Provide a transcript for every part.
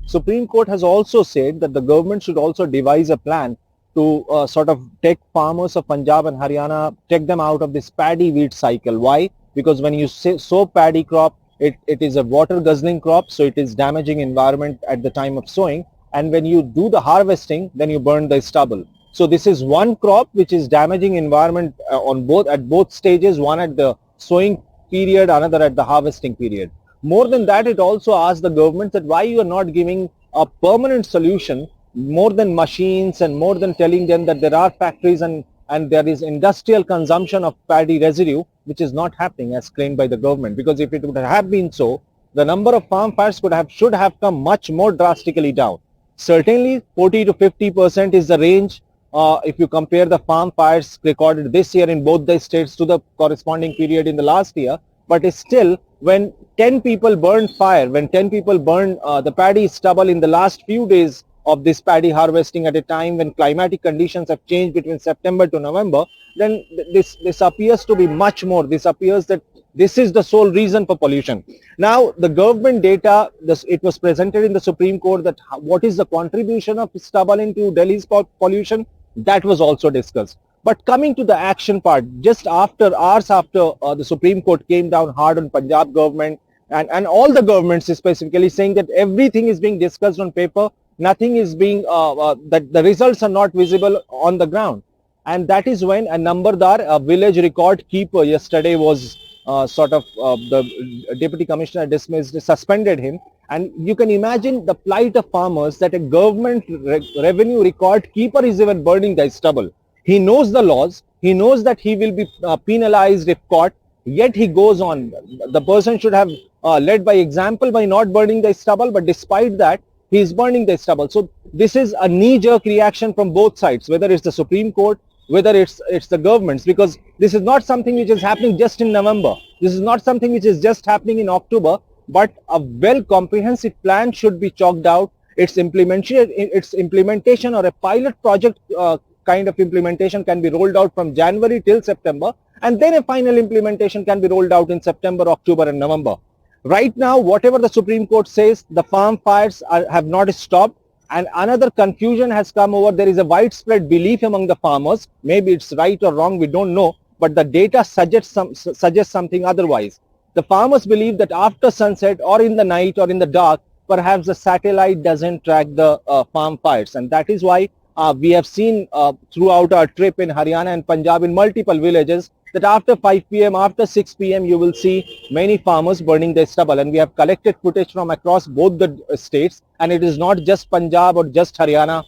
Supreme Court has also said that the government should also devise a plan to sort of take farmers of Punjab and Haryana, take them out of this paddy wheat cycle. Why? Because when you sow paddy crop, it is a water guzzling crop, so it is damaging environment at the time of sowing. And when you do the harvesting, then you burn the stubble. So this is one crop which is damaging environment at both stages, one at the sowing period, another at the harvesting period. More than that, it also asks the government that why you are not giving a permanent solution, more than machines and more than telling them that there are factories and there is industrial consumption of paddy residue, which is not happening as claimed by the government. Because if it would have been so, the number of farm fires should have come much more drastically down. Certainly 40 to 50% is the range if you compare the farm fires recorded this year in both the states to the corresponding period in the last year. But it's still, when 10 people burn fire, when 10 people burn the paddy stubble in the last few days of this paddy harvesting at a time when climatic conditions have changed between September to November, then this appears to be much more. This appears that this is the sole reason for pollution. Now, the government data, it was presented in the Supreme Court that what is the contribution of stubble into Delhi's pollution, that was also discussed. But coming to the action part, just hours after the Supreme Court came down hard on Punjab government and all the governments specifically saying that everything is being discussed on paper, nothing is being, that the results are not visible on the ground. And that is when a Nambardar, a village record keeper, yesterday was the deputy commissioner dismissed, suspended him. And you can imagine the plight of farmers that a government revenue record keeper is even burning their stubble. He knows the laws, he knows that he will be penalized if caught, yet he goes on. The person should have led by example by not burning the stubble, but despite that, he is burning the stubble. So this is a knee-jerk reaction from both sides, whether it's the Supreme Court, whether it's the governments, because this is not something which is happening just in November. This is not something which is just happening in October, but a well comprehensive plan should be chalked out. Its implementation or a pilot project kind of implementation can be rolled out from January till September, and then a final implementation can be rolled out in September, October and November. Right now, whatever the Supreme Court says, the farm fires have not stopped, and another confusion has come over. There is a widespread belief among the farmers, maybe it's right or wrong, we don't know, but the data suggests something otherwise. The farmers believe that after sunset or in the night or in the dark, perhaps the satellite doesn't track the farm fires, and that is why we have seen throughout our trip in Haryana and Punjab in multiple villages that after 5 p.m., after 6 p.m, you will see many farmers burning their stubble. And we have collected footage from across both the states, and it is not just Punjab or just Haryana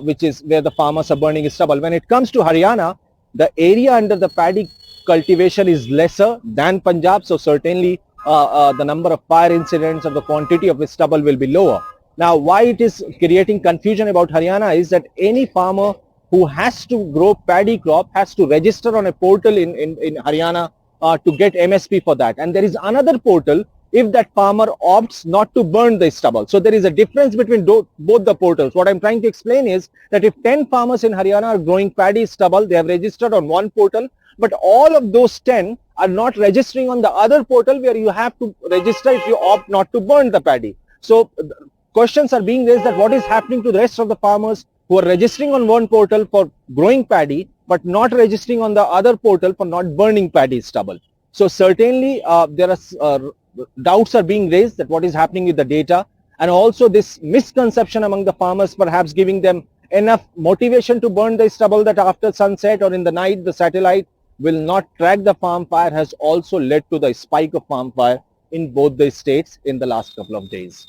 which is where the farmers are burning stubble. When it comes to Haryana, the area under the paddy cultivation is lesser than Punjab, so certainly the number of fire incidents or the quantity of stubble will be lower. Now, why it is creating confusion about Haryana is that any farmer who has to grow paddy crop has to register on a portal in Haryana to get MSP for that. And there is another portal if that farmer opts not to burn the stubble. So there is a difference between both the portals. What I'm trying to explain is that if 10 farmers in Haryana are growing paddy stubble, they have registered on one portal, but all of those 10 are not registering on the other portal where you have to register if you opt not to burn the paddy. So questions are being raised that what is happening to the rest of the farmers who are registering on one portal for growing paddy but not registering on the other portal for not burning paddy stubble. So certainly there are doubts are being raised that what is happening with the data, and also this misconception among the farmers perhaps giving them enough motivation to burn the stubble that after sunset or in the night the satellite will not track the farm fire has also led to the spike of farm fire in both the states in the last couple of days.